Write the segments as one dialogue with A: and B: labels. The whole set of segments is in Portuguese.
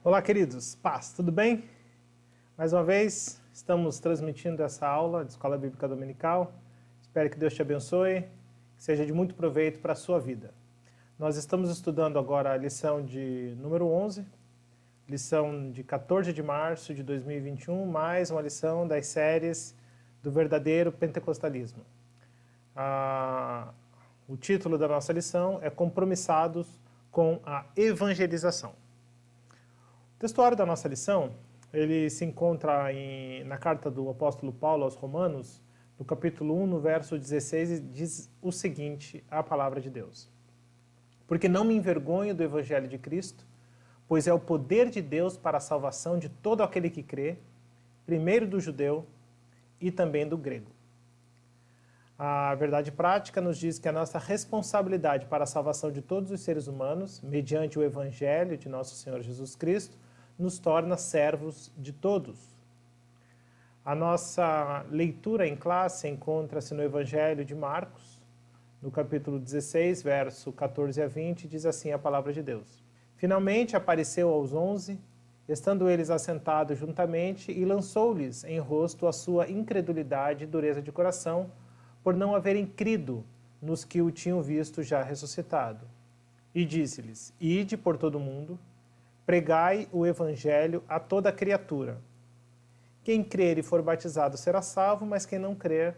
A: Olá, queridos. Paz, tudo bem? Mais uma vez, estamos transmitindo essa aula de Escola Bíblica Dominical. Espero que Deus te abençoe, que seja de muito proveito para a sua vida. Nós estamos estudando agora a lição de número 11, lição de 14 de março de 2021, mais uma lição das séries do verdadeiro pentecostalismo. O título da nossa lição é Compromissados com a Evangelização. O textuário da nossa lição, ele se encontra na carta do apóstolo Paulo aos Romanos, no capítulo 1, no verso 16, e diz o seguinte, a palavra de Deus. Porque não me envergonho do evangelho de Cristo, pois é o poder de Deus para a salvação de todo aquele que crê, primeiro do judeu e também do grego. A verdade prática nos diz que a nossa responsabilidade para a salvação de todos os seres humanos, mediante o evangelho de nosso Senhor Jesus Cristo, nos torna servos de todos. A nossa leitura em classe encontra-se no Evangelho de Marcos, no capítulo 16, verso 14 a 20, diz assim a palavra de Deus. Finalmente apareceu aos 11, estando eles assentados juntamente, e lançou-lhes em rosto a sua incredulidade e dureza de coração, por não haverem crido nos que o tinham visto já ressuscitado. E disse-lhes, ide por todo o mundo, pregai o evangelho a toda criatura. Quem crer e for batizado será salvo, mas quem não crer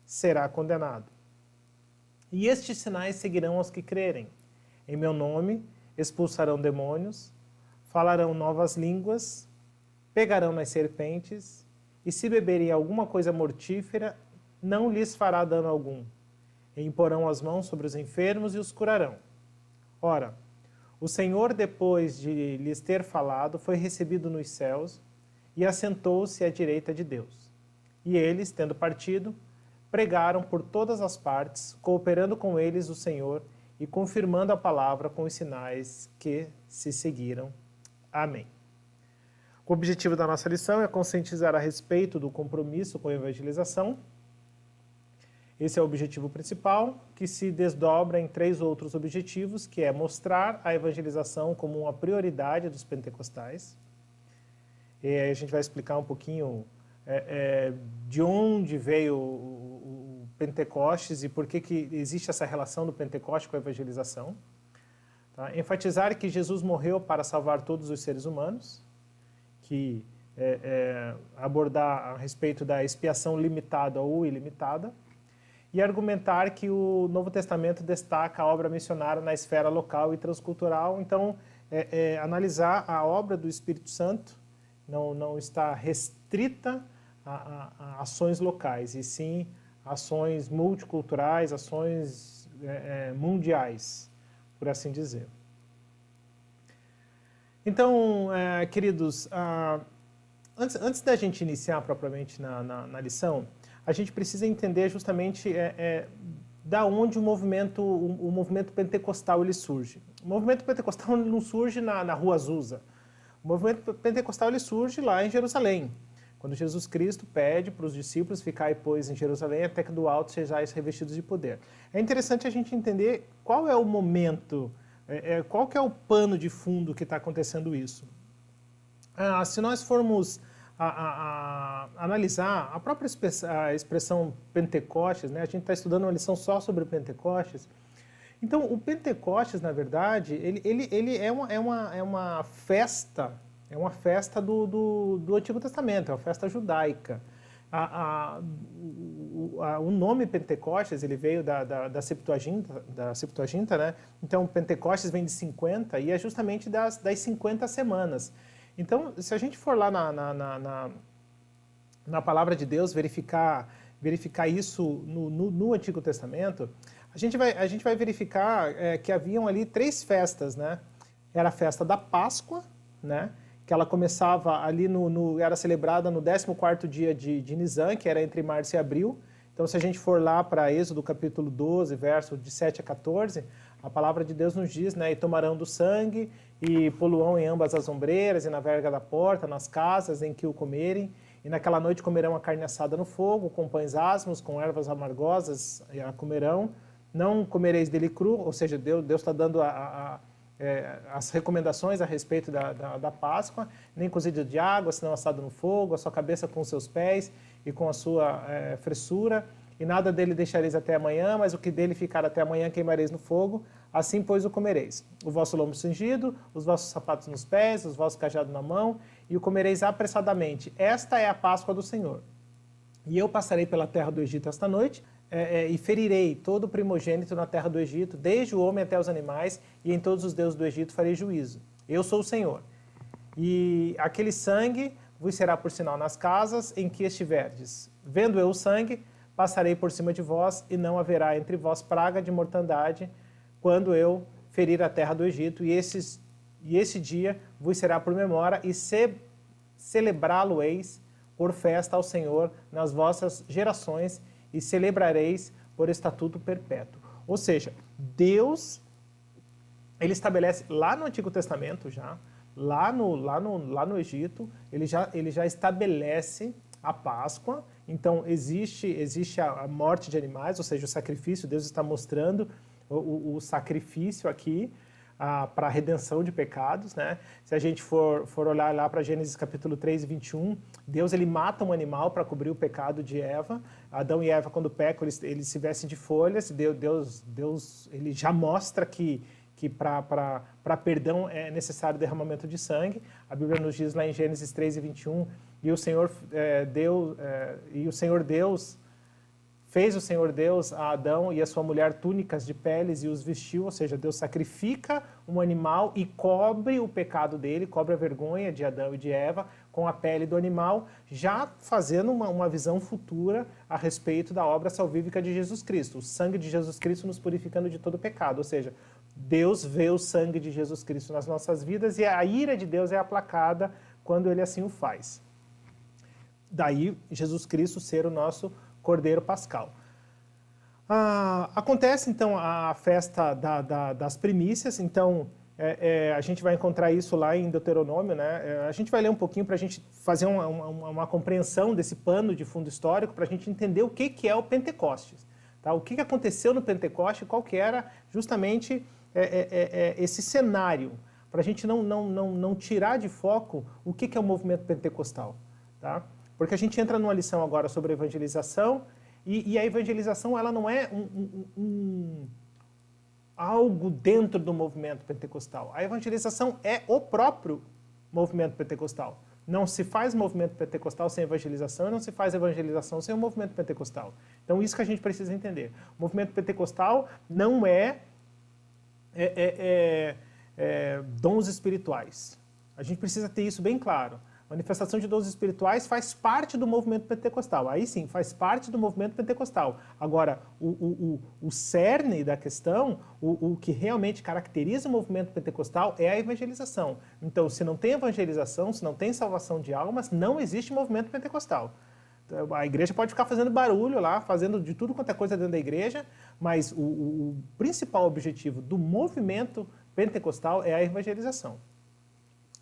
A: será condenado. E estes sinais seguirão aos que crerem. Em meu nome expulsarão demônios, falarão novas línguas, pegarão nas serpentes, e se beberem alguma coisa mortífera, não lhes fará dano algum. E imporão as mãos sobre os enfermos e os curarão. Ora, o Senhor, depois de lhes ter falado, foi recebido nos céus e assentou-se à direita de Deus. E eles, tendo partido, pregaram por todas as partes, cooperando com eles o Senhor e confirmando a palavra com os sinais que se seguiram. Amém. O objetivo da nossa lição é conscientizar a respeito do compromisso com a evangelização. Esse é o objetivo principal, que se desdobra em 3 outros objetivos, que é mostrar a evangelização como uma prioridade dos pentecostais. E aí a gente vai explicar um pouquinho de onde veio o Pentecostes e por que existe essa relação do Pentecoste com a evangelização. Tá? Enfatizar que Jesus morreu para salvar todos os seres humanos, que abordar a respeito da expiação limitada ou ilimitada, e argumentar que o Novo Testamento destaca a obra missionária na esfera local e transcultural. Então, analisar a obra do Espírito Santo não está restrita a ações locais, e sim ações multiculturais, ações mundiais, por assim dizer. Então, queridos, antes da gente iniciar propriamente na lição, a gente precisa entender justamente da onde o movimento pentecostal ele surge. O movimento pentecostal não surge na Rua Azusa. O movimento pentecostal ele surge lá em Jerusalém, quando Jesus Cristo pede para os discípulos ficarem, pois, em Jerusalém até que do alto sejais revestidos de poder. É interessante a gente entender qual é o momento, qual que é o pano de fundo que está acontecendo isso. Se nós formos analisar a própria expressão Pentecostes, né? A gente está estudando uma lição só sobre Pentecostes. Então, o Pentecostes, na verdade, ele é uma festa do Antigo Testamento, é uma festa judaica. O nome Pentecostes ele veio da Septuaginta, né? Então, Pentecostes vem de 50 e é justamente das 50 semanas. Então, se a gente for lá na palavra de Deus, verificar isso no Antigo Testamento, a gente vai verificar que haviam ali 3 festas, né? Era a festa da Páscoa, né? Que ela começava ali era celebrada no 14º dia de Nisan, que era entre março e abril. Então, se a gente for lá para Êxodo capítulo 12, verso de 7 a 14, a palavra de Deus nos diz, né? E tomarão do sangue e poluão em ambas as ombreiras e na verga da porta, nas casas em que o comerem. E naquela noite comerão a carne assada no fogo, com pães asmos, com ervas amargosas a comerão. Não comereis dele cru, ou seja, Deus está dando as recomendações a respeito da Páscoa, nem cozido de água, senão assado no fogo, a sua cabeça com os seus pés e com a sua fressura, e nada dele deixareis até amanhã, mas o que dele ficar até amanhã queimareis no fogo, assim pois o comereis. O vosso lombo cingido, os vossos sapatos nos pés, os vossos cajados na mão, e o comereis apressadamente. Esta é a Páscoa do Senhor. E eu passarei pela terra do Egito esta noite, e ferirei todo o primogênito na terra do Egito, desde o homem até os animais, e em todos os deuses do Egito farei juízo. Eu sou o Senhor. E aquele sangue vos será por sinal nas casas em que estiverdes. Vendo eu o sangue, passarei por cima de vós, e não haverá entre vós praga de mortandade, quando eu ferir a terra do Egito, e esse dia vos será por memória, e celebrá-lo-eis por festa ao Senhor nas vossas gerações, e celebrareis por estatuto perpétuo. Ou seja, Deus, ele estabelece lá no Antigo Testamento já, lá no Egito, ele já estabelece a Páscoa. Então existe a morte de animais, ou seja, o sacrifício. Deus está mostrando o sacrifício aqui para a redenção de pecados, né? Se a gente for olhar lá para Gênesis capítulo 3 e 21, Deus ele mata um animal para cobrir o pecado de Eva. Adão e Eva, quando pecam, eles se vestem de folhas. Deus ele já mostra que para perdão é necessário derramamento de sangue. A Bíblia nos diz lá em Gênesis 3 e 21, e o Senhor Deus fez o Senhor Deus a Adão e a sua mulher túnicas de peles e os vestiu, ou seja, Deus sacrifica um animal e cobre o pecado dele, cobre a vergonha de Adão e de Eva com a pele do animal, já fazendo uma visão futura a respeito da obra salvífica de Jesus Cristo. O sangue de Jesus Cristo nos purificando de todo pecado, ou seja, Deus vê o sangue de Jesus Cristo nas nossas vidas e a ira de Deus é aplacada quando ele assim o faz. Daí, Jesus Cristo ser o nosso Cordeiro Pascal. Acontece, então, a festa das primícias. Então, a gente vai encontrar isso lá em Deuteronômio, né? A gente vai ler um pouquinho para a gente fazer uma compreensão desse pano de fundo histórico, para a gente entender o que é o Pentecostes. Tá? O que aconteceu no Pentecoste, qual que era justamente esse cenário, para a gente não tirar de foco o que é o movimento pentecostal. Tá? Porque a gente entra numa lição agora sobre evangelização, e a evangelização ela não é algo dentro do movimento pentecostal. A evangelização é o próprio movimento pentecostal. Não se faz movimento pentecostal sem evangelização, e não se faz evangelização sem o movimento pentecostal. Então, isso que a gente precisa entender. O movimento pentecostal não é dons espirituais. A gente precisa ter isso bem claro. Manifestação de dons espirituais faz parte do movimento pentecostal. Aí sim, faz parte do movimento pentecostal. Agora, o cerne da questão, o que realmente caracteriza o movimento pentecostal é a evangelização. Então, se não tem evangelização, se não tem salvação de almas, não existe movimento pentecostal. A igreja pode ficar fazendo barulho lá, fazendo de tudo quanto é coisa dentro da igreja, mas o principal objetivo do movimento pentecostal é a evangelização.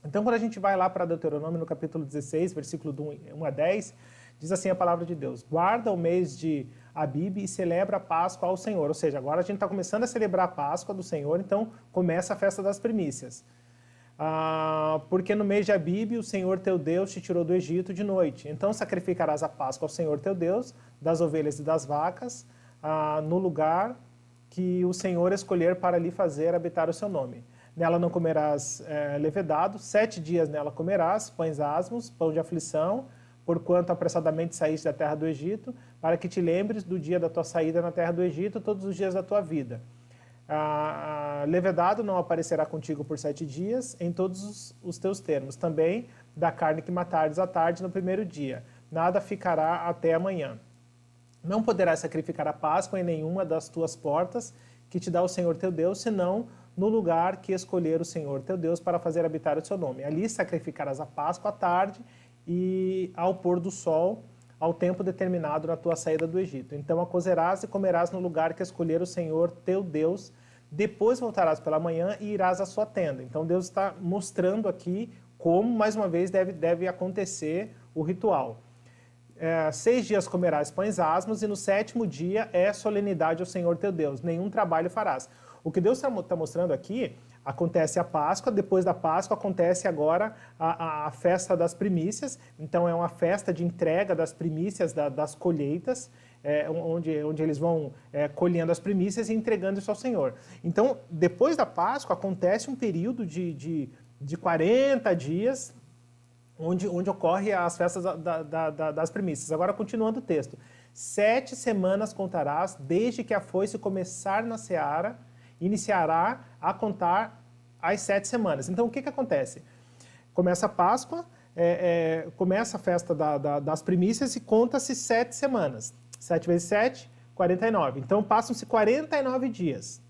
A: Então, quando a gente vai lá para Deuteronômio, no capítulo 16, versículo 1 a 10, diz assim a palavra de Deus: guarda o mês de Abibe e celebra a Páscoa ao Senhor. Ou seja, agora a gente está começando a celebrar a Páscoa do Senhor, então começa a festa das primícias. Porque no mês de Abibe o Senhor teu Deus te tirou do Egito de noite. Então sacrificarás a Páscoa ao Senhor teu Deus, das ovelhas e das vacas, no lugar que o Senhor escolher para lhe fazer habitar o seu nome. Nela não comerás levedado, 7 dias nela comerás pães asmos, pão de aflição, porquanto apressadamente saíste da terra do Egito, para que te lembres do dia da tua saída na terra do Egito, todos os dias da tua vida. Levedado não aparecerá contigo por 7 dias, em todos os teus termos. Também da carne que matares à tarde no primeiro dia. Nada ficará até amanhã. Não poderás sacrificar a Páscoa em nenhuma das tuas portas, que te dá o Senhor teu Deus, senão no lugar que escolher o Senhor teu Deus para fazer habitar o seu nome. Ali sacrificarás a Páscoa à tarde e ao pôr do sol, ao tempo determinado na tua saída do Egito. Então a cozerás e comerás no lugar que escolher o Senhor teu Deus. Depois voltarás pela manhã e irás à sua tenda. Então Deus está mostrando aqui como, mais uma vez, deve acontecer o ritual. 6 dias comerás pães asmos, e no 7º dia é solenidade ao Senhor teu Deus. Nenhum trabalho farás. O que Deus está mostrando aqui, acontece a Páscoa, depois da Páscoa acontece agora a festa das primícias, então é uma festa de entrega das primícias das colheitas, onde eles vão colhendo as primícias e entregando isso ao Senhor. Então, depois da Páscoa acontece um período de 40 dias, onde ocorre as festas das primícias. Agora, continuando o texto. 7 semanas contarás, desde que a foice começar na seara, iniciará a contar as 7 semanas. Então, o que acontece? Começa a Páscoa, começa a festa das primícias e conta-se 7 semanas. 7 vezes 7, 49. Então, passam-se 49 dias.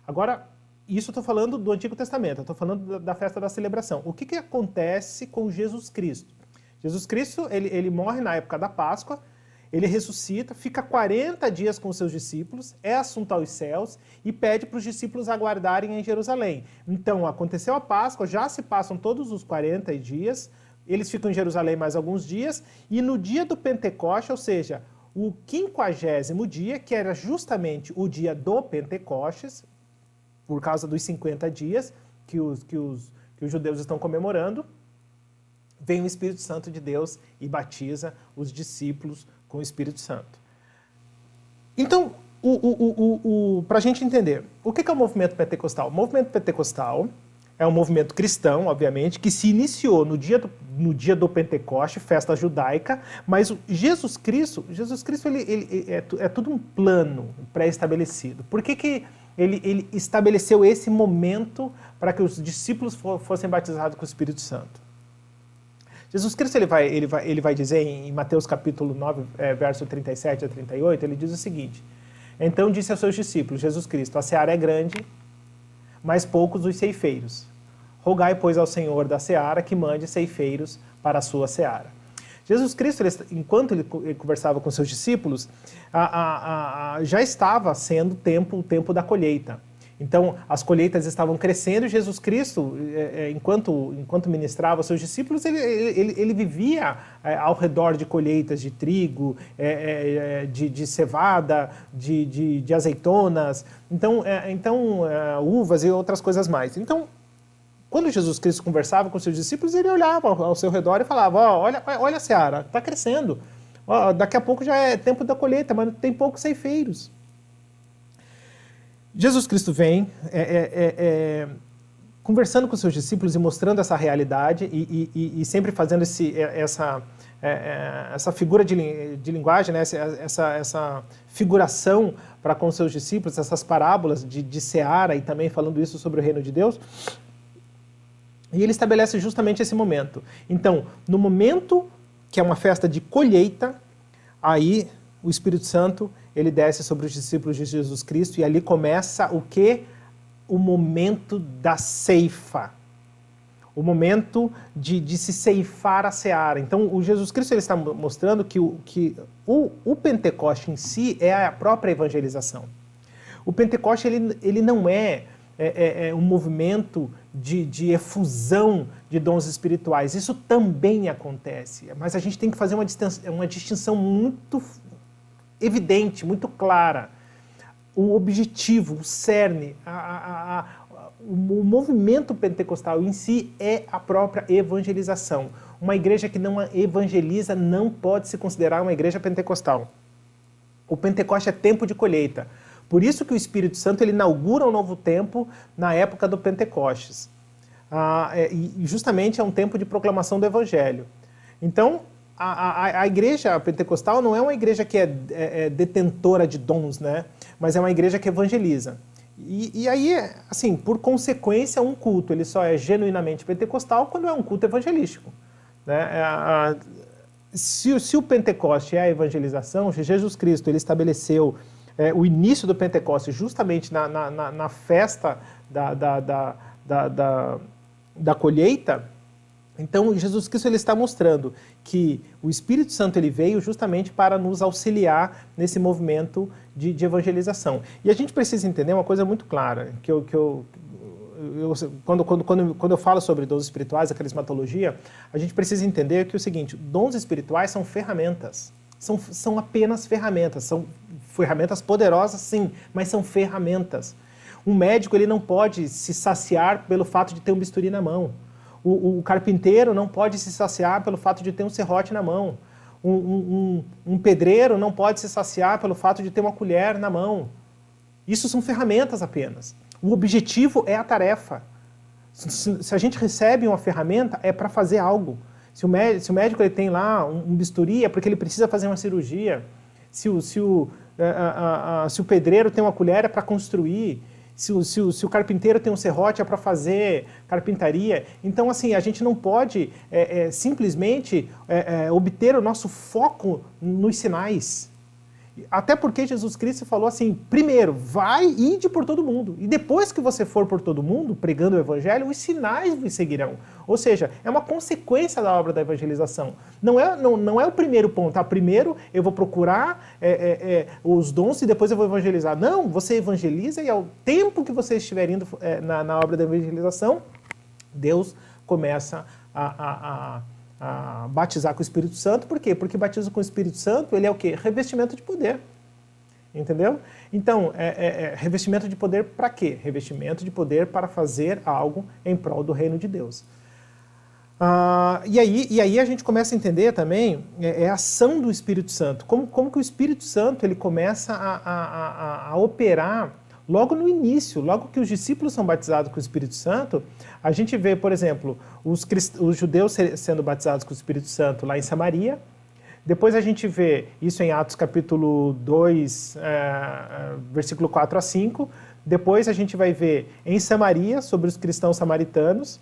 A: Agora, isso eu estou falando do Antigo Testamento, eu estou falando da festa da celebração. O que acontece com Jesus Cristo? Jesus Cristo, ele morre na época da Páscoa, ele ressuscita, fica 40 dias com os seus discípulos, é assunto aos céus e pede para os discípulos aguardarem em Jerusalém. Então, aconteceu a Páscoa, já se passam todos os 40 dias, eles ficam em Jerusalém mais alguns dias, e no dia do Pentecoste, ou seja, o 50º dia, que era justamente o dia do Pentecostes, por causa dos 50 dias que os judeus estão comemorando, vem o Espírito Santo de Deus e batiza os discípulos com o Espírito Santo. Então, para a gente entender, o que é o movimento pentecostal? O movimento pentecostal é um movimento cristão, obviamente, que se iniciou no dia do Pentecoste, festa judaica, mas Jesus Cristo ele é tudo um plano pré-estabelecido. Por que ele estabeleceu esse momento para que os discípulos fossem batizados com o Espírito Santo? Jesus Cristo ele vai dizer em Mateus capítulo 9, verso 37 a 38, ele diz o seguinte: então disse aos seus discípulos, Jesus Cristo, a seara é grande, mas poucos os ceifeiros. Rogai, pois, ao Senhor da seara que mande ceifeiros para a sua seara. Jesus Cristo, enquanto ele conversava com seus discípulos, já estava sendo o tempo da colheita. Então, as colheitas estavam crescendo e Jesus Cristo, enquanto ministrava aos seus discípulos, ele vivia ao redor de colheitas de trigo, de cevada, de azeitonas, então uvas e outras coisas mais. Então, quando Jesus Cristo conversava com seus discípulos, ele olhava ao seu redor e falava, olha a seara, está crescendo, daqui a pouco já é tempo da colheita, mas tem poucos ceifeiros. Jesus Cristo vem conversando com seus discípulos e mostrando essa realidade e sempre fazendo essa figura de linguagem, né? essa figuração para com seus discípulos, essas parábolas de seara e também falando isso sobre o reino de Deus. E ele estabelece justamente esse momento. Então, no momento que é uma festa de colheita, aí o Espírito Santo ele desce sobre os discípulos de Jesus Cristo e ali começa o quê? O momento da ceifa. O momento de se ceifar a seara. Então, o Jesus Cristo ele está mostrando que o Pentecoste em si é a própria evangelização. O Pentecoste ele não é um movimento de efusão de dons espirituais. Isso também acontece, mas a gente tem que fazer uma distinção muito evidente, muito clara. O objetivo, o cerne, o movimento pentecostal em si é a própria evangelização. Uma igreja que não evangeliza não pode se considerar uma igreja pentecostal. O Pentecoste é tempo de colheita. Por isso que o Espírito Santo ele inaugura um novo tempo na época do Pentecostes. E justamente é um tempo de proclamação do Evangelho. Então, a igreja pentecostal não é uma igreja que é detentora de dons, né? Mas é uma igreja que evangeliza. E aí, assim, por consequência, um culto ele só é genuinamente pentecostal quando é um culto evangelístico. Né? Se o Pentecoste é a evangelização, Jesus Cristo ele estabeleceu o início do Pentecoste justamente na festa da colheita. Então, Jesus Cristo ele está mostrando que o Espírito Santo ele veio justamente para nos auxiliar nesse movimento de evangelização. E a gente precisa entender uma coisa muito clara, quando eu falo sobre dons espirituais, a carismatologia, a gente precisa entender que é o seguinte, dons espirituais são ferramentas, são apenas ferramentas, são ferramentas poderosas sim, mas são ferramentas. Um médico ele não pode se saciar pelo fato de ter um bisturi na mão. O carpinteiro não pode se saciar pelo fato de ter um serrote na mão. Um pedreiro não pode se saciar pelo fato de ter uma colher na mão. Isso são ferramentas apenas. O objetivo é a tarefa. Se a gente recebe uma ferramenta, é para fazer algo. Se o médico ele tem lá um bisturi, é porque ele precisa fazer uma cirurgia. Se o pedreiro tem uma colher, é para construir. Se o carpinteiro tem um serrote, é para fazer carpintaria. Então, assim, a gente não pode simplesmente obter o nosso foco nos sinais. Até porque Jesus Cristo falou assim, primeiro, vai e ide por todo mundo. E depois que você for por todo mundo, pregando o evangelho, os sinais vos seguirão. Ou seja, é uma consequência da obra da evangelização. Não é o primeiro ponto. Ah, primeiro eu vou procurar os dons e depois eu vou evangelizar. Não, você evangeliza e ao tempo que você estiver indo na obra da evangelização, Deus começa a batizar com o Espírito Santo. Por quê? Porque batismo com o Espírito Santo, ele é o quê? Revestimento de poder. Entendeu? Então, revestimento de poder para quê? Revestimento de poder para fazer algo em prol do reino de Deus. E aí a gente começa a entender também a ação do Espírito Santo. Como que o Espírito Santo ele começa a operar logo no início, logo que os discípulos são batizados com o Espírito Santo, a gente vê, por exemplo, os judeus sendo batizados com o Espírito Santo lá em Samaria. Depois a gente vê isso em Atos capítulo 2, versículo 4 a 5. Depois a gente vai ver em Samaria, sobre os cristãos samaritanos,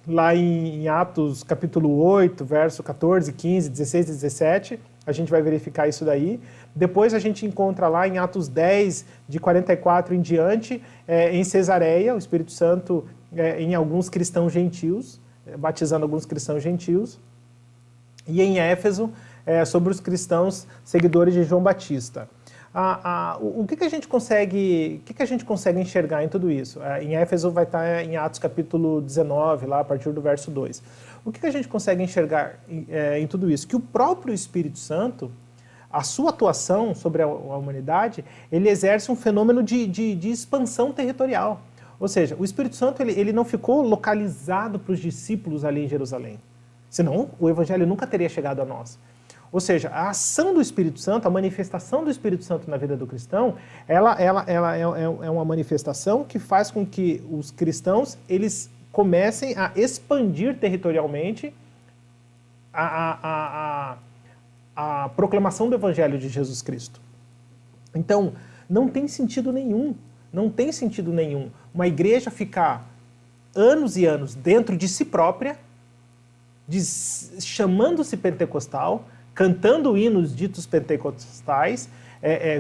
A: lá em Atos capítulo 8, verso 14, 15, 16 e 17. A gente vai verificar isso daí. Depois a gente encontra lá em Atos 10, de 44 em diante, em Cesareia, o Espírito Santo em alguns cristãos gentios, batizando alguns cristãos gentios. E em Éfeso, sobre os cristãos seguidores de João Batista. O que a gente consegue enxergar em tudo isso? Em Éfeso vai estar em Atos capítulo 19, lá a partir do verso 2. O que a gente consegue enxergar em tudo isso? Que o próprio Espírito Santo, a sua atuação sobre a humanidade, ele exerce um fenômeno de expansão territorial. Ou seja, o Espírito Santo ele não ficou localizado para os discípulos ali em Jerusalém. Senão, o Evangelho nunca teria chegado a nós. Ou seja, a ação do Espírito Santo, a manifestação do Espírito Santo na vida do cristão, ela é uma manifestação que faz com que os cristãos eles comecem a expandir territorialmente a proclamação do Evangelho de Jesus Cristo. Então, não tem sentido nenhum uma igreja ficar anos e anos dentro de si própria, chamando-se pentecostal, cantando hinos ditos pentecostais,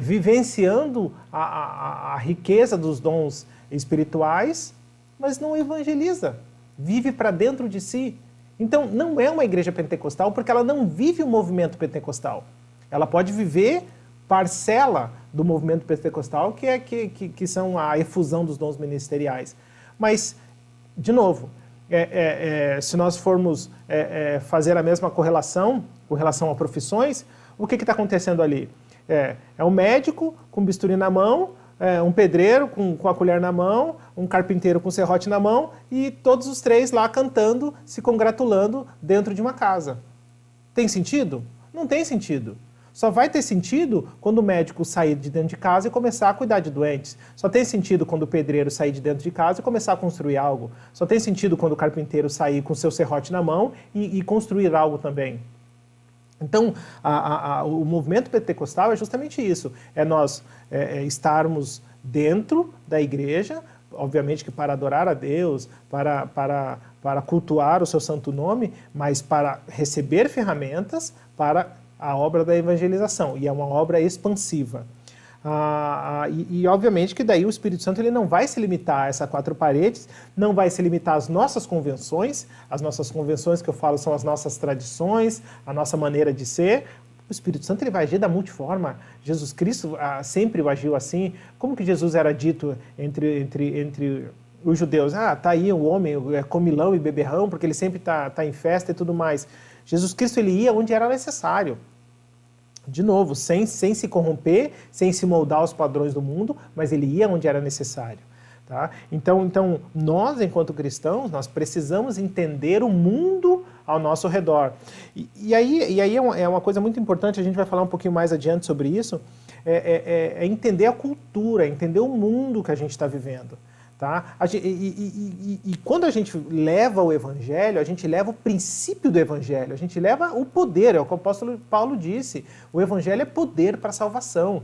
A: vivenciando a riqueza dos dons espirituais, mas não evangeliza, vive para dentro de si. Então, não é uma igreja pentecostal porque ela não vive o movimento pentecostal. Ela pode viver parcela do movimento pentecostal, que são a efusão dos dons ministeriais. Mas, de novo, se nós formos fazer a mesma correlação com relação a profissões, o que está acontecendo ali? É um médico com bisturi na mão, um pedreiro com a colher na mão, um carpinteiro com serrote na mão e todos os três lá cantando, se congratulando dentro de uma casa. Tem sentido? Não tem sentido. Só vai ter sentido quando o médico sair de dentro de casa e começar a cuidar de doentes. Só tem sentido quando o pedreiro sair de dentro de casa e começar a construir algo. Só tem sentido quando o carpinteiro sair com seu serrote na mão e construir algo também. Então, o movimento pentecostal é justamente isso. É nós estarmos dentro da igreja, obviamente que para adorar a Deus, para cultuar o seu santo nome, mas para receber ferramentas para a obra da evangelização, e é uma obra expansiva. Obviamente que daí o Espírito Santo ele não vai se limitar a essas quatro paredes, não vai se limitar às nossas convenções. As nossas convenções que eu falo são as nossas tradições, a nossa maneira de ser. O Espírito Santo ele vai agir da multiforma. Jesus Cristo sempre agiu assim. Como que Jesus era dito entre os judeus? Tá aí o homem, comilão e beberrão, porque ele sempre tá em festa e tudo mais. Jesus Cristo ele ia onde era necessário. De novo, sem se corromper, sem se moldar aos padrões do mundo, mas ele ia onde era necessário. Tá? Então, nós, enquanto cristãos, nós precisamos entender o mundo ao nosso redor. E aí é uma coisa muito importante, a gente vai falar um pouquinho mais adiante sobre isso, é entender a cultura, entender o mundo que a gente está vivendo. Tá? E quando a gente leva o Evangelho, a gente leva o princípio do Evangelho, a gente leva o poder, é o que o apóstolo Paulo disse, o Evangelho é poder para a salvação.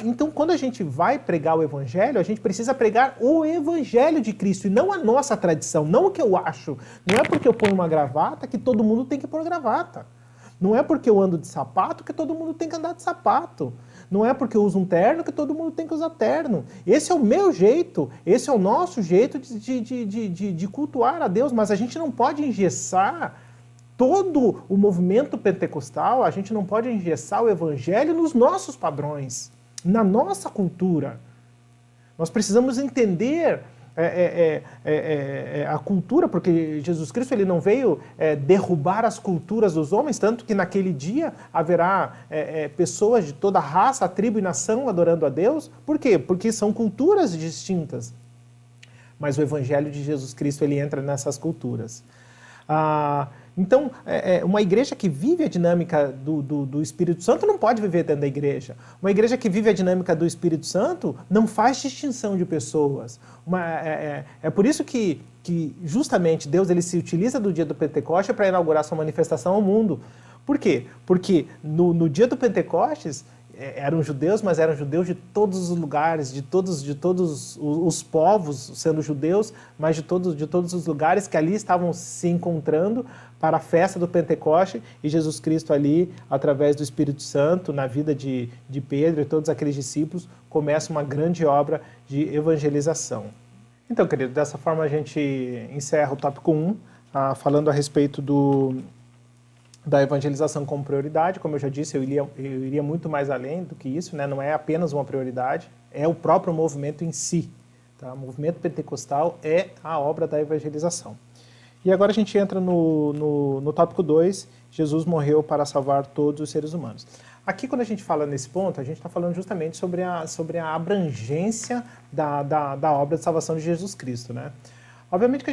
A: Então, quando a gente vai pregar o Evangelho, a gente precisa pregar o Evangelho de Cristo, e não a nossa tradição, não o que eu acho. Não é porque eu ponho uma gravata que todo mundo tem que pôr gravata. Não é porque eu ando de sapato que todo mundo tem que andar de sapato. Não é porque eu uso um terno que todo mundo tem que usar terno. Esse é o meu jeito, esse é o nosso jeito de cultuar a Deus, mas a gente não pode engessar todo o movimento pentecostal, a gente não pode engessar o Evangelho nos nossos padrões, na nossa cultura. Nós precisamos entender a cultura, porque Jesus Cristo ele não veio derrubar as culturas dos homens, tanto que naquele dia haverá pessoas de toda raça, tribo e nação adorando a Deus. Por quê? Porque são culturas distintas. Mas o Evangelho de Jesus Cristo ele entra nessas culturas. Então, uma igreja que vive a dinâmica do Espírito Santo não pode viver dentro da igreja. Uma igreja que vive a dinâmica do Espírito Santo não faz distinção de pessoas. É por isso que justamente Deus ele se utiliza do dia do Pentecostes para inaugurar sua manifestação ao mundo. Por quê? Porque no dia do Pentecostes eram judeus, mas eram judeus de todos os lugares, de todos os povos sendo judeus, mas de todos os lugares que ali estavam se encontrando para a festa do Pentecoste, e Jesus Cristo ali, através do Espírito Santo, na vida de Pedro e todos aqueles discípulos, começa uma grande obra de evangelização. Então, querido, dessa forma a gente encerra o tópico 1, falando a respeito da evangelização como prioridade. Como eu já disse, eu iria muito mais além do que isso, né? Não é apenas uma prioridade, é o próprio movimento em si. Tá? O movimento pentecostal é a obra da evangelização. E agora a gente entra no tópico 2, Jesus morreu para salvar todos os seres humanos. Aqui, quando a gente fala nesse ponto, a gente está falando justamente sobre a abrangência da obra de salvação de Jesus Cristo, né? Obviamente que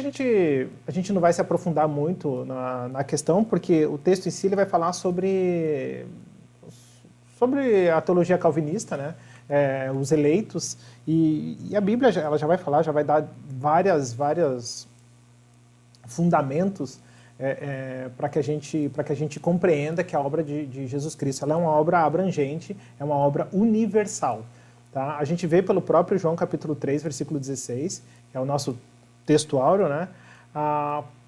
A: a gente não vai se aprofundar muito na questão, porque o texto em si ele vai falar sobre a teologia calvinista, né? Os eleitos, e a Bíblia ela já vai falar, já vai dar várias fundamentos para que a gente compreenda que a obra de Jesus Cristo ela é uma obra abrangente, é uma obra universal. Tá? A gente vê pelo próprio João capítulo 3, versículo 16, que é o nosso texto áureo, né?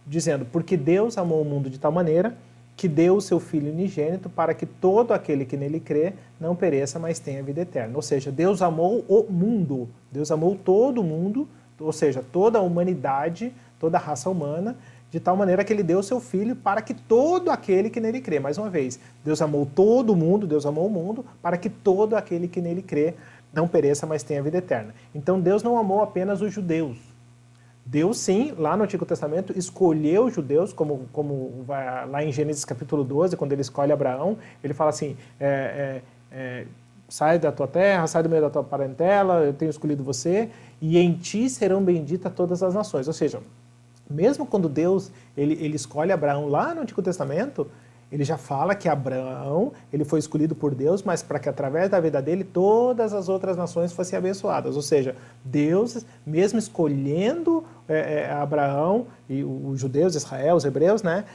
A: Dizendo, porque Deus amou o mundo de tal maneira que deu o seu Filho unigênito para que todo aquele que nele crê não pereça, mas tenha vida eterna. Ou seja, Deus amou o mundo, Deus amou todo o mundo, ou seja, toda a humanidade, toda a raça humana, de tal maneira que ele deu o seu Filho para que todo aquele que nele crê, mais uma vez, Deus amou todo mundo, Deus amou o mundo, para que todo aquele que nele crê não pereça, mas tenha vida eterna. Então Deus não amou apenas os judeus. Deus, sim, lá no Antigo Testamento, escolheu os judeus, como vai lá em Gênesis capítulo 12, quando ele escolhe Abraão, ele fala assim, sai da tua terra, sai do meio da tua parentela, eu tenho escolhido você, e em ti serão benditas todas as nações. Ou seja, mesmo quando Deus ele escolhe Abraão lá no Antigo Testamento, ele já fala que Abraão ele foi escolhido por Deus, mas para que através da vida dele todas as outras nações fossem abençoadas. Ou seja, Deus, mesmo escolhendo Abraão e os judeus, Israel, os hebreus, né,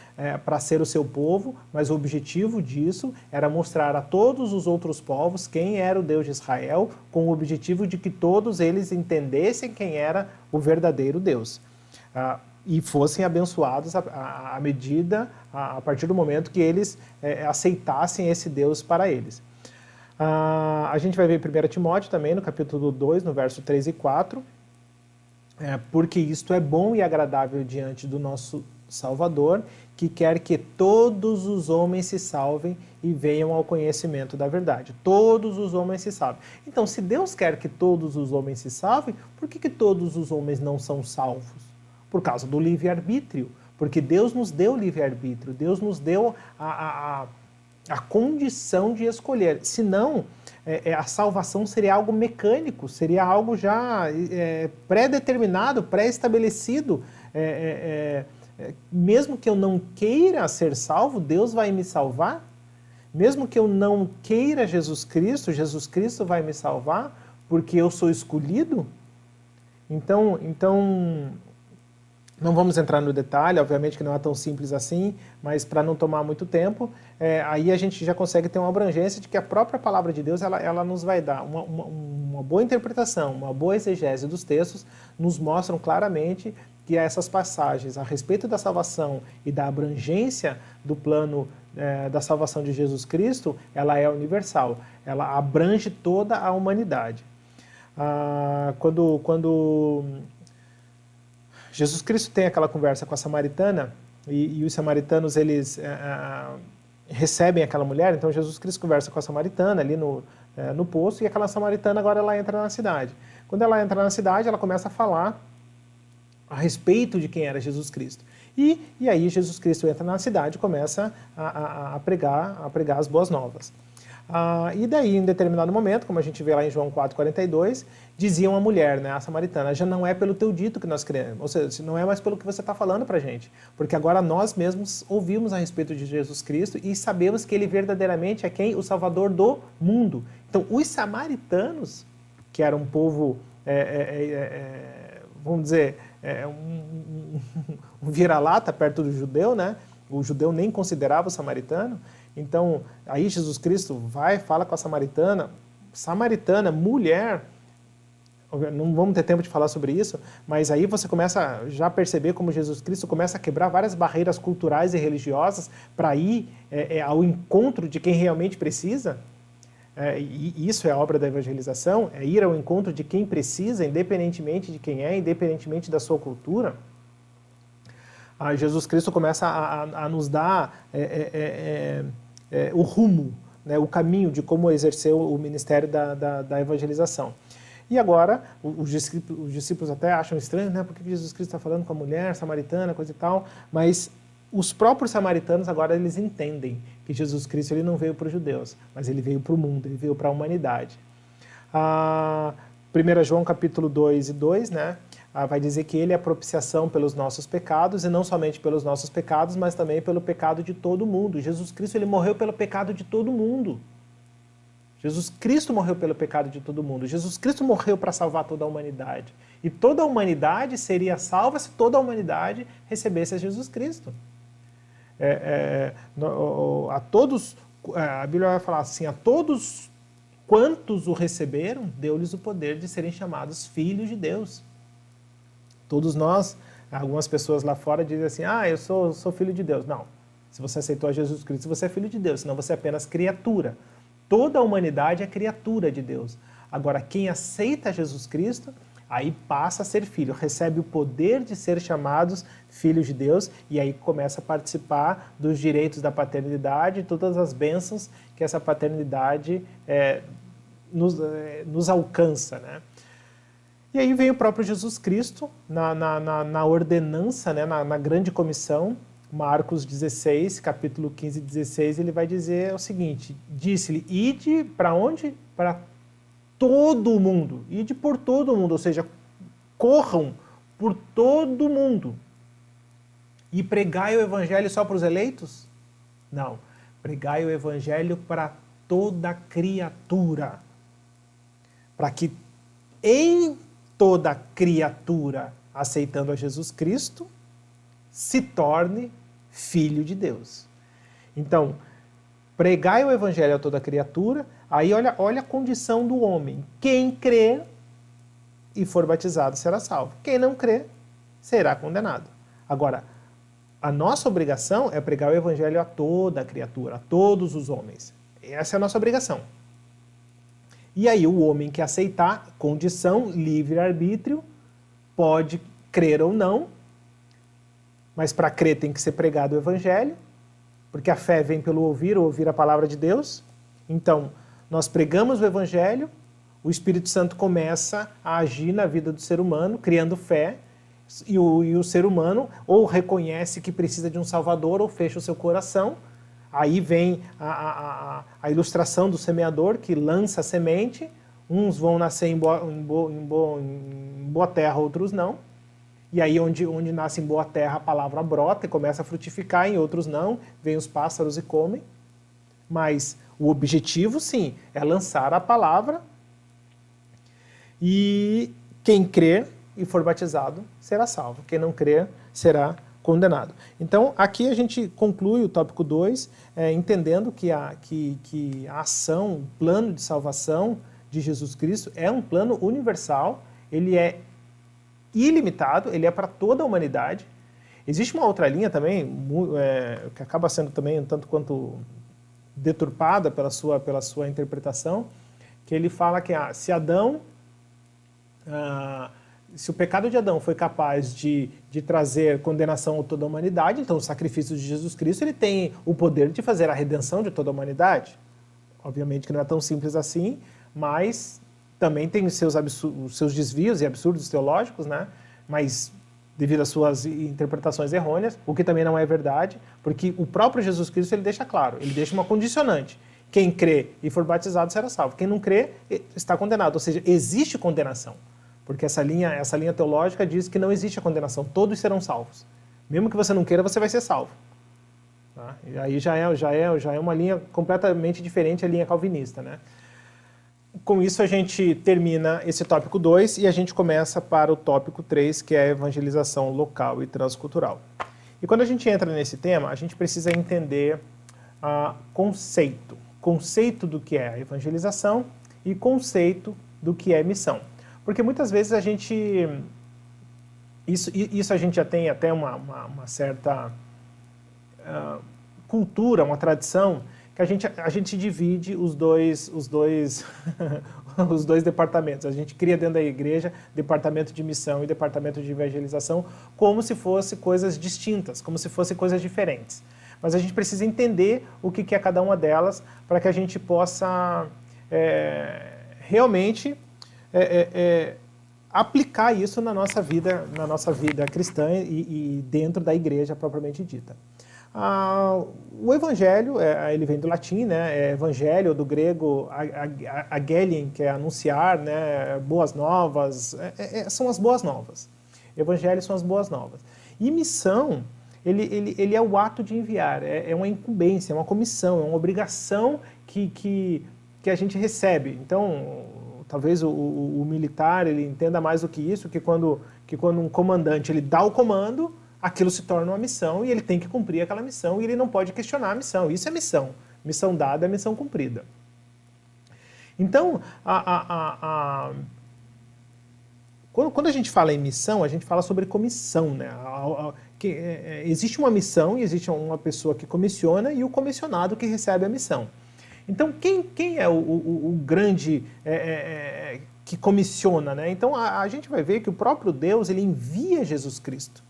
A: para ser o seu povo, mas o objetivo disso era mostrar a todos os outros povos quem era o Deus de Israel, com o objetivo de que todos eles entendessem quem era o verdadeiro Deus. E fossem abençoados à medida, a partir do momento que eles aceitassem esse Deus para eles. A gente vai ver em 1 Timóteo também, no capítulo 2, no verso 3 e 4, porque isto é bom e agradável diante do nosso Salvador, que quer que todos os homens se salvem e venham ao conhecimento da verdade. Todos os homens se salvem. Então, se Deus quer que todos os homens se salvem, por que todos os homens não são salvos? Por causa do livre-arbítrio, porque Deus nos deu livre-arbítrio, Deus nos deu a condição de escolher. Senão, a salvação seria algo mecânico, seria algo já pré-determinado, pré-estabelecido. Mesmo que eu não queira ser salvo, Deus vai me salvar. Mesmo que eu não queira Jesus Cristo vai me salvar, porque eu sou escolhido. Então, não vamos entrar no detalhe, obviamente que não é tão simples assim, mas para não tomar muito tempo, aí a gente já consegue ter uma abrangência de que a própria palavra de Deus, ela nos vai dar uma boa interpretação, uma boa exegese dos textos, nos mostram claramente que essas passagens a respeito da salvação e da abrangência do plano da salvação de Jesus Cristo, ela é universal, ela abrange toda a humanidade. Quando Jesus Cristo tem aquela conversa com a samaritana, e os samaritanos, eles recebem aquela mulher, então Jesus Cristo conversa com a samaritana ali no poço, e aquela samaritana agora ela entra na cidade. Quando ela entra na cidade, ela começa a falar a respeito de quem era Jesus Cristo. E aí Jesus Cristo entra na cidade e começa a pregar as boas novas. E daí, em determinado momento, como a gente vê lá em João 4,42, dizia uma mulher, né, a samaritana, já não é pelo teu dito que nós cremos, ou seja, não é mais pelo que você está falando para a gente, porque agora nós mesmos ouvimos a respeito de Jesus Cristo e sabemos que ele verdadeiramente é quem? O Salvador do mundo. Então, os samaritanos, que era um povo, vamos dizer, um vira-lata perto do judeu, né? O judeu nem considerava o samaritano. Então, aí Jesus Cristo vai, fala com a samaritana, mulher, não vamos ter tempo de falar sobre isso, mas aí você começa a já perceber como Jesus Cristo começa a quebrar várias barreiras culturais e religiosas para ir ao encontro de quem realmente precisa. E isso é a obra da evangelização, é ir ao encontro de quem precisa, independentemente de quem é, independentemente da sua cultura. Jesus Cristo começa a nos dar o rumo, né, o caminho de como exercer o ministério da evangelização. E agora, os discípulos até acham estranho, né, porque Jesus Cristo está falando com a mulher samaritana, coisa e tal, mas os próprios samaritanos agora eles entendem que Jesus Cristo ele não veio para os judeus, mas ele veio para o mundo, ele veio para a humanidade. 1 João capítulo 2:2, né, vai dizer que ele é a propiciação pelos nossos pecados, e não somente pelos nossos pecados, mas também pelo pecado de todo mundo. Jesus Cristo ele morreu pelo pecado de todo mundo. Jesus Cristo morreu pelo pecado de todo mundo. Jesus Cristo morreu para salvar toda a humanidade. E toda a humanidade seria salva se toda a humanidade recebesse a Jesus Cristo. A todos, a Bíblia vai falar assim, a todos quantos o receberam, deu-lhes o poder de serem chamados filhos de Deus. Todos nós, algumas pessoas lá fora dizem assim, eu sou filho de Deus. Não, se você aceitou a Jesus Cristo, você é filho de Deus, senão você é apenas criatura. Toda a humanidade é criatura de Deus. Agora, quem aceita Jesus Cristo, aí passa a ser filho, recebe o poder de ser chamados filhos de Deus, e aí começa a participar dos direitos da paternidade, todas as bênçãos que essa paternidade nos alcança, né? E aí vem o próprio Jesus Cristo na ordenança, né, na grande comissão, Marcos 16, capítulo 15 e 16, ele vai dizer o seguinte, disse-lhe, ide para onde? Para todo o mundo, ide por todo o mundo, ou seja, corram por todo o mundo. E pregai o evangelho só para os eleitos? Não, pregai o evangelho para toda criatura, para que em toda criatura, aceitando a Jesus Cristo, se torne filho de Deus. Então, pregai o evangelho a toda criatura, aí olha a condição do homem. Quem crê e for batizado será salvo. Quem não crê será condenado. Agora, a nossa obrigação é pregar o evangelho a toda criatura, a todos os homens. Essa é a nossa obrigação. E aí o homem que aceitar, condição, livre-arbítrio, pode crer ou não, mas para crer tem que ser pregado o evangelho, porque a fé vem pelo ouvir a palavra de Deus. Então, nós pregamos o evangelho, o Espírito Santo começa a agir na vida do ser humano, criando fé, e o ser humano ou reconhece que precisa de um Salvador, ou fecha o seu coração, Aí vem a ilustração do semeador que lança a semente, uns vão nascer em boa terra, outros não. E aí onde nasce em boa terra a palavra brota e começa a frutificar, em outros não, vem os pássaros e comem. Mas o objetivo, sim, é lançar a palavra e quem crer e for batizado será salvo. Quem não crer será condenado. Então, aqui a gente conclui o tópico 2, entendendo que a ação, o plano de salvação de Jesus Cristo é um plano universal, ele é ilimitado, ele é para toda a humanidade. Existe uma outra linha também, que acaba sendo também um tanto quanto deturpada pela sua interpretação, que ele fala que se Adão, se o pecado de Adão foi capaz de trazer condenação a toda a humanidade, então o sacrifício de Jesus Cristo ele tem o poder de fazer a redenção de toda a humanidade. Obviamente que não é tão simples assim, mas também tem os seus desvios e absurdos teológicos, né? Mas devido às suas interpretações errôneas, o que também não é verdade, porque o próprio Jesus Cristo ele deixa claro, ele deixa uma condicionante. Quem crê e for batizado será salvo. Quem não crê está condenado, ou seja, existe condenação. Porque essa linha teológica diz que não existe a condenação, todos serão salvos. Mesmo que você não queira, você vai ser salvo. Tá? E aí já é uma linha completamente diferente da linha calvinista, né? Com isso a gente termina esse tópico 2 e a gente começa para o tópico 3, que é a evangelização local e transcultural. E quando a gente entra nesse tema, a gente precisa entender conceito do que é a evangelização e conceito do que é missão. Porque muitas vezes a gente... Isso a gente já tem até uma certa cultura, uma tradição, que a gente divide os dois os dois departamentos. A gente cria dentro da igreja departamento de missão e departamento de evangelização como se fossem coisas distintas, como se fossem coisas diferentes. Mas a gente precisa entender o que é cada uma delas para que a gente possa realmente aplicar isso na nossa vida cristã e dentro da igreja propriamente dita. O evangelho, ele vem do latim, né? Evangelho, do grego, agelien, que é anunciar, né? Boas novas, são as boas novas. Evangelho são as boas novas. E missão, ele é o ato de enviar, é uma incumbência, é uma comissão, é uma obrigação que a gente recebe. Então, talvez o militar ele entenda mais do que isso, que quando um comandante ele dá o comando, aquilo se torna uma missão e ele tem que cumprir aquela missão e ele não pode questionar a missão. Isso é missão. Missão dada é missão cumprida. Então, quando a gente fala em missão, a gente fala sobre comissão, né? Existe uma missão e existe uma pessoa que comissiona e o comissionado que recebe a missão. Então, quem é o grande que comissiona, né? Então, a gente vai ver que o próprio Deus ele envia Jesus Cristo.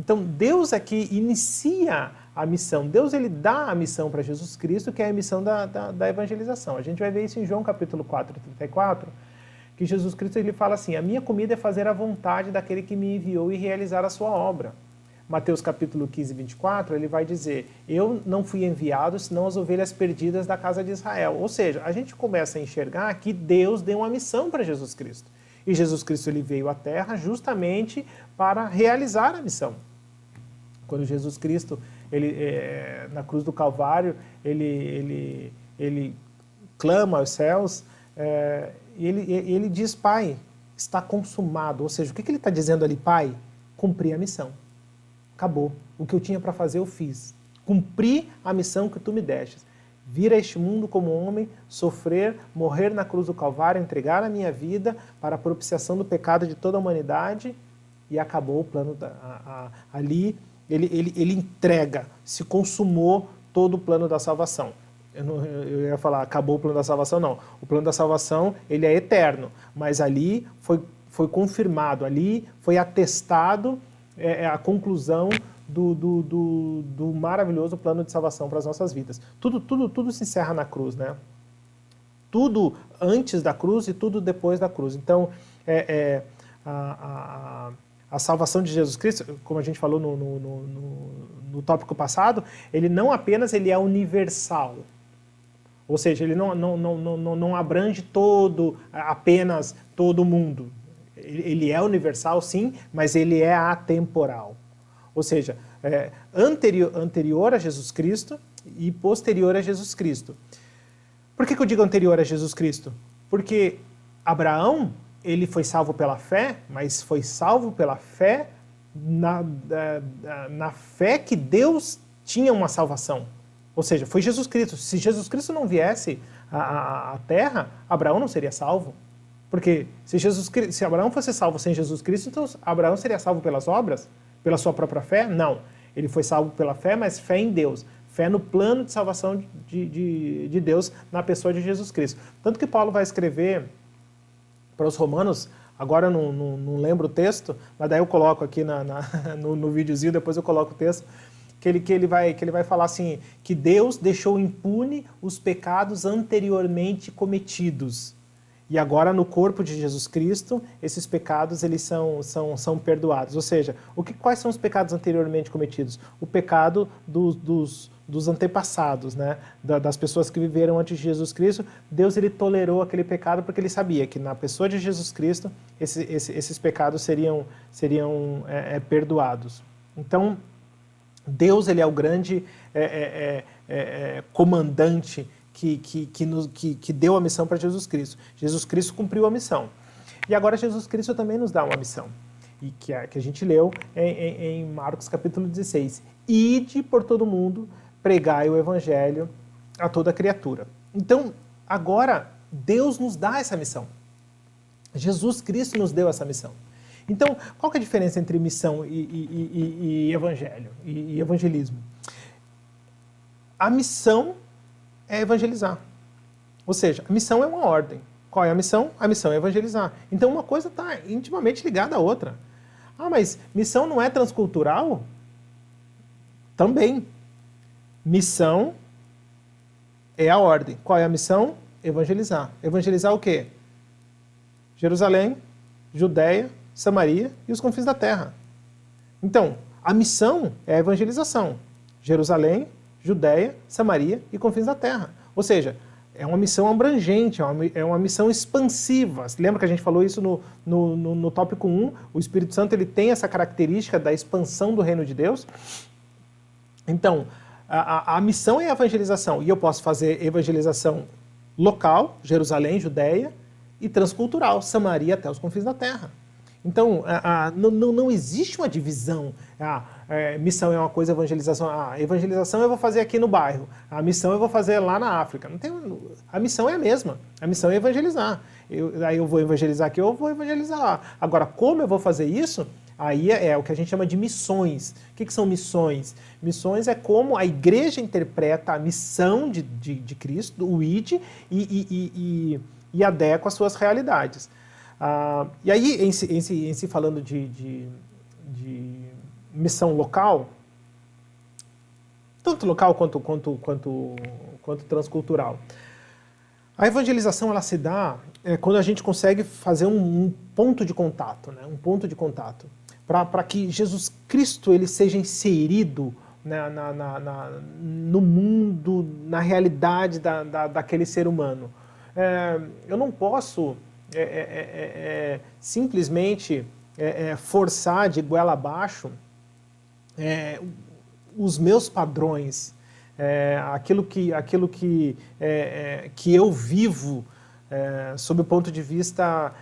A: Então, Deus é que inicia a missão. Deus ele dá a missão para Jesus Cristo, que é a missão da evangelização. A gente vai ver isso em João capítulo 4:34, que Jesus Cristo ele fala assim: a minha comida é fazer a vontade daquele que me enviou e realizar a sua obra. Mateus capítulo 15:24, ele vai dizer: eu não fui enviado senão as ovelhas perdidas da casa de Israel. Ou seja, a gente começa a enxergar que Deus deu uma missão para Jesus Cristo. E Jesus Cristo ele veio à Terra justamente para realizar a missão. Quando Jesus Cristo, na cruz do Calvário, ele clama aos céus, e ele diz: Pai, está consumado. Ou seja, o que ele está dizendo ali? Pai, cumpri a missão. Acabou. O que eu tinha para fazer, eu fiz. Cumpri a missão que tu me destes. Vir a este mundo como homem, sofrer, morrer na cruz do Calvário, entregar a minha vida para a propiciação do pecado de toda a humanidade, e acabou o plano ali. Ele entrega, se consumou todo o plano da salvação. Eu ia falar, acabou o plano da salvação, não. O plano da salvação, ele é eterno, mas ali foi confirmado, ali foi atestado a conclusão do maravilhoso plano de salvação para as nossas vidas. Tudo se encerra na cruz, né? Tudo antes da cruz e tudo depois da cruz. Então, a salvação de Jesus Cristo, como a gente falou no no tópico passado, ele não apenas ele é universal, ou seja, ele não abrange apenas todo mundo. Ele é universal, sim, mas ele é atemporal. Ou seja, anterior a Jesus Cristo e posterior a Jesus Cristo. Por que eu digo anterior a Jesus Cristo? Porque Abraão, ele foi salvo pela fé, mas foi salvo pela fé na fé que Deus tinha uma salvação. Ou seja, foi Jesus Cristo. Se Jesus Cristo não viesse à Terra, Abraão não seria salvo. Porque se Abraão fosse salvo sem Jesus Cristo, então Abraão seria salvo pelas obras? Pela sua própria fé? Não. Ele foi salvo pela fé, mas fé em Deus. Fé no plano de salvação de Deus na pessoa de Jesus Cristo. Tanto que Paulo vai escrever para os Romanos, agora eu não lembro o texto, mas daí eu coloco aqui no videozinho, depois eu coloco o texto, que ele vai falar assim, que Deus deixou impune os pecados anteriormente cometidos. E agora no corpo de Jesus Cristo, esses pecados eles são perdoados. Ou seja, quais são os pecados anteriormente cometidos? O pecado dos antepassados, né? Das pessoas que viveram antes de Jesus Cristo. Deus ele tolerou aquele pecado porque ele sabia que na pessoa de Jesus Cristo esses pecados seriam perdoados. Então, Deus ele é o grande comandante que deu a missão para Jesus Cristo. Jesus Cristo cumpriu a missão. E agora Jesus Cristo também nos dá uma missão, e que a gente leu em Marcos capítulo 16. Ide por todo mundo, pregai o evangelho a toda criatura. Então, agora, Deus nos dá essa missão. Jesus Cristo nos deu essa missão. Então, qual que é a diferença entre missão e evangelho, e evangelismo? A missão é evangelizar. Ou seja, a missão é uma ordem. Qual é a missão? A missão é evangelizar. Então uma coisa está intimamente ligada à outra. Ah, mas missão não é transcultural? Também. Missão é a ordem. Qual é a missão? Evangelizar. Evangelizar o quê? Jerusalém, Judéia, Samaria e os confins da terra. Então, a missão é a evangelização. Jerusalém, Judéia, Samaria e confins da terra. Ou seja, é uma missão abrangente, é uma missão expansiva. Lembra que a gente falou isso no tópico 1? O Espírito Santo ele tem essa característica da expansão do reino de Deus. Então, a missão é a evangelização. E eu posso fazer evangelização local, Jerusalém, Judéia, e transcultural, Samaria até os confins da terra. Então, não existe uma divisão. Missão é uma coisa, evangelização... evangelização eu vou fazer aqui no bairro. A missão eu vou fazer lá na África. A missão é a mesma. A missão é evangelizar. Aí eu vou evangelizar aqui, eu vou evangelizar lá. Agora, como eu vou fazer isso? Aí é o que a gente chama de missões. O que são missões? Missões é como a igreja interpreta a missão de Cristo, o ID, e adequa às suas realidades. E aí, em se falando de missão local, tanto local quanto transcultural, a evangelização ela se dá quando a gente consegue fazer um ponto de contato, né? Um ponto de contato, para que Jesus Cristo ele seja inserido no mundo, na realidade daquele ser humano. Eu não posso simplesmente forçar de goela abaixo os meus padrões, aquilo que eu vivo sob o ponto de vista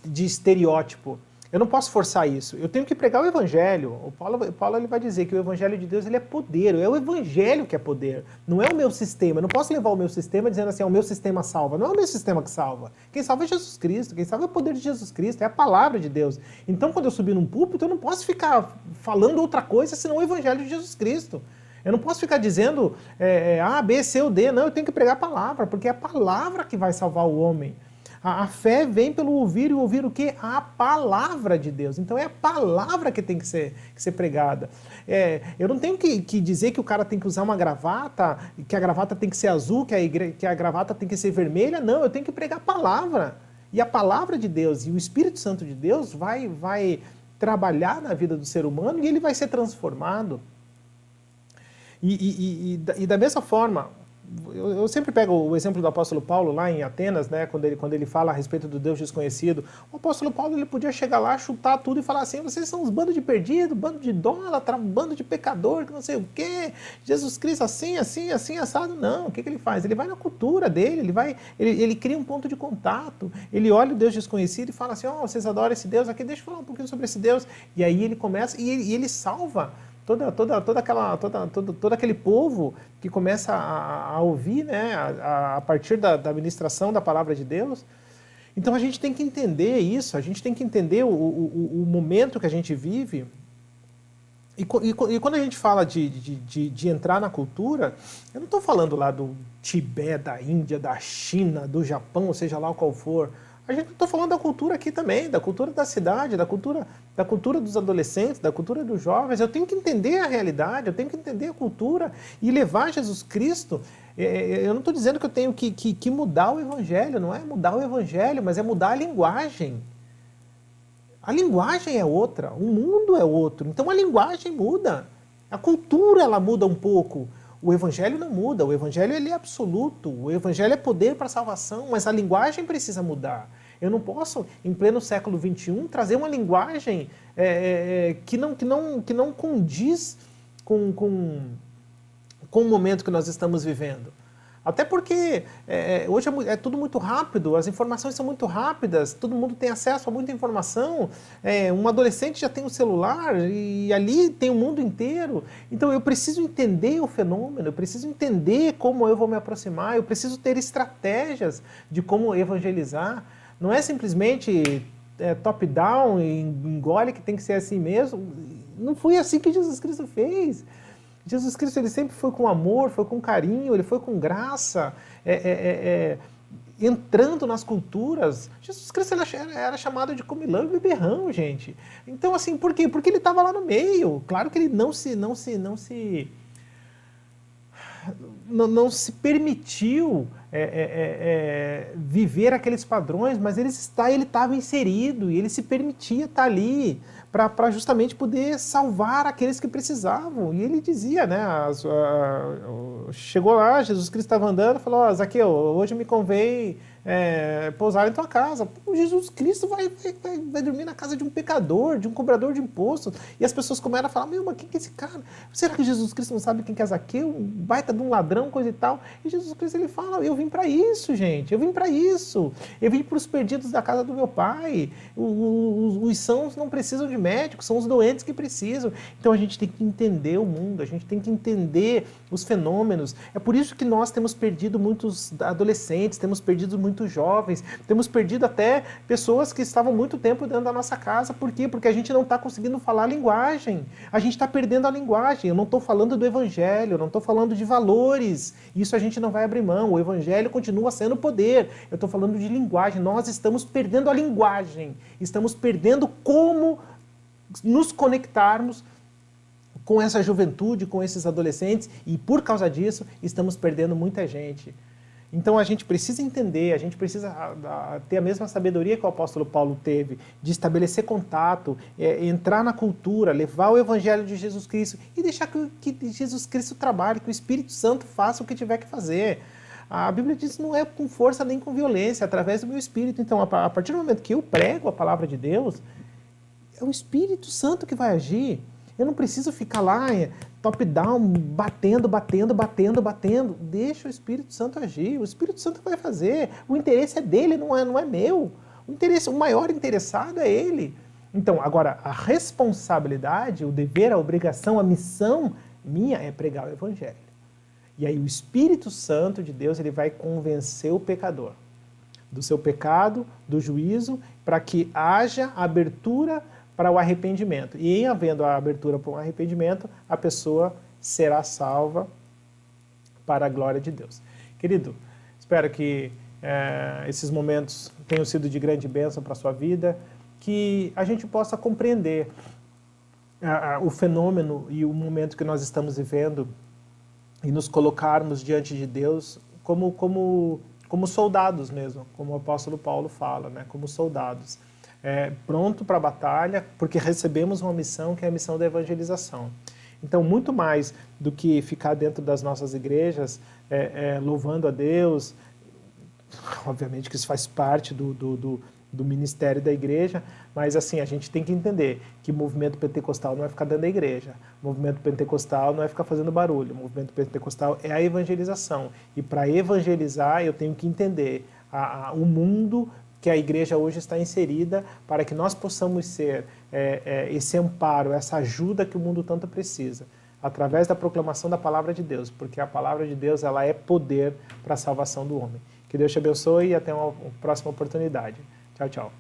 A: de estereótipo. Eu não posso forçar isso. Eu tenho que pregar o evangelho. O Paulo ele vai dizer que o evangelho de Deus ele é poder. É o evangelho que é poder. Não é o meu sistema. Eu não posso levar o meu sistema dizendo assim, o meu sistema salva. Não é o meu sistema que salva. Quem salva é Jesus Cristo. Quem salva é o poder de Jesus Cristo. É a palavra de Deus. Então, quando eu subir num púlpito, eu não posso ficar falando outra coisa senão o evangelho de Jesus Cristo. Eu não posso ficar dizendo A, B, C ou D. Não, eu tenho que pregar a palavra, porque é a palavra que vai salvar o homem. A fé vem pelo ouvir, e ouvir o quê? A palavra de Deus. Então é a palavra que tem que ser pregada. Eu não tenho que dizer que o cara tem que usar uma gravata, que a gravata tem que ser azul, que a gravata tem que ser vermelha. Não, eu tenho que pregar a palavra. E a palavra de Deus e o Espírito Santo de Deus vai trabalhar na vida do ser humano e ele vai ser transformado. E da mesma forma, eu sempre pego o exemplo do apóstolo Paulo lá em Atenas, né, quando ele fala a respeito do Deus desconhecido. O apóstolo Paulo ele podia chegar lá, chutar tudo e falar assim: vocês são uns bandos de perdido, bando de idólatra, bando de pecador, que não sei o quê, Jesus Cristo assim, assim, assim, assado. Não, o que ele faz? Ele vai na cultura dele, ele cria um ponto de contato, ele olha o Deus desconhecido e fala assim: vocês adoram esse Deus aqui, deixa eu falar um pouquinho sobre esse Deus. E aí ele começa, e ele salva todo aquele povo que começa a ouvir, né, a partir da ministração da palavra de Deus. Então a gente tem que entender isso, a gente tem que entender o momento que a gente vive. E quando a gente fala de entrar na cultura, eu não estou falando lá do Tibete, da Índia, da China, do Japão, ou seja lá qual for. A gente está falando da cultura aqui também, da cultura da cidade, da cultura dos adolescentes, da cultura dos jovens. Eu tenho que entender a realidade, eu tenho que entender a cultura e levar Jesus Cristo. Eu não estou dizendo que eu tenho que mudar o evangelho, não é mudar o evangelho, mas é mudar a linguagem. A linguagem é outra, o mundo é outro, então a linguagem muda. A cultura ela muda um pouco. O evangelho não muda, o evangelho ele é absoluto, o evangelho é poder para a salvação, mas a linguagem precisa mudar. Eu não posso, em pleno século XXI, trazer uma linguagem que não condiz com o momento que nós estamos vivendo. Até porque hoje é tudo muito rápido, as informações são muito rápidas, todo mundo tem acesso a muita informação, um adolescente já tem um celular e ali tem o mundo inteiro. Então eu preciso entender o fenômeno, eu preciso entender como eu vou me aproximar, eu preciso ter estratégias de como evangelizar. Não é simplesmente top-down, engole que tem que ser assim mesmo. Não foi assim que Jesus Cristo fez. Jesus Cristo ele sempre foi com amor, foi com carinho, ele foi com graça, entrando nas culturas. Jesus Cristo era chamado de comilão e beberrão, gente. Então, assim, por quê? Porque ele estava lá no meio. Claro que ele não se permitiu viver aqueles padrões, mas ele estava inserido e ele se permitia estar ali para justamente poder salvar aqueles que precisavam. E ele dizia, né, chegou lá, Jesus Cristo estava andando, falou: Zaqueu, hoje me convém pousar em tua casa. Pô, Jesus Cristo vai dormir na casa de um pecador, de um cobrador de impostos. E as pessoas começaram a falar: meu, mas quem que é esse cara? Será que Jesus Cristo não sabe quem que é Zaqueu? Um baita de um ladrão, coisa e tal. E Jesus Cristo ele fala: eu vim para isso, gente, eu vim para isso. Eu vim para os perdidos da casa do meu pai. Os sãos não precisam de médicos, são os doentes que precisam. Então a gente tem que entender o mundo, a gente tem que entender os fenômenos. É por isso que nós temos perdido muitos adolescentes, temos perdido muitos jovens, temos perdido até pessoas que estavam muito tempo dentro da nossa casa. Por quê? Porque a gente não está conseguindo falar a linguagem. A gente está perdendo a linguagem. Eu não estou falando do evangelho, eu não estou falando de valores. Isso a gente não vai abrir mão. O evangelho continua sendo poder. Eu estou falando de linguagem. Nós estamos perdendo a linguagem. Estamos perdendo como nos conectarmos com essa juventude, com esses adolescentes, e por causa disso estamos perdendo muita gente. Então a gente precisa entender, a gente precisa ter a mesma sabedoria que o apóstolo Paulo teve, de estabelecer contato, entrar na cultura, levar o evangelho de Jesus Cristo e deixar que Jesus Cristo trabalhe, que o Espírito Santo faça o que tiver que fazer. A Bíblia diz que não é com força nem com violência, é através do meu Espírito. Então, a partir do momento que eu prego a palavra de Deus, é o Espírito Santo que vai agir. Eu não preciso ficar lá top-down, batendo. Deixa o Espírito Santo agir. O Espírito Santo vai fazer. O interesse é dele, não é meu. O maior interessado é ele. Então, agora, a responsabilidade, o dever, a obrigação, a missão minha é pregar o Evangelho. E aí o Espírito Santo de Deus ele vai convencer o pecador do seu pecado, do juízo, para que haja abertura para o arrependimento. E em havendo a abertura para o arrependimento, a pessoa será salva para a glória de Deus. Querido, espero que esses momentos tenham sido de grande bênção para a sua vida, que a gente possa compreender o fenômeno e o momento que nós estamos vivendo e nos colocarmos diante de Deus como soldados mesmo, como o apóstolo Paulo fala, né? Como soldados. Pronto para a batalha, porque recebemos uma missão que é a missão da evangelização. Então, muito mais do que ficar dentro das nossas igrejas louvando a Deus, obviamente que isso faz parte do ministério da igreja, mas assim, a gente tem que entender que o movimento pentecostal não é ficar dentro da igreja, o movimento pentecostal não é ficar fazendo barulho, o movimento pentecostal é a evangelização. E para evangelizar, eu tenho que entender o mundo que a igreja hoje está inserida, para que nós possamos ser esse amparo, essa ajuda que o mundo tanto precisa, através da proclamação da palavra de Deus, porque a palavra de Deus ela é poder para a salvação do homem. Que Deus te abençoe e até uma próxima oportunidade. Tchau, tchau.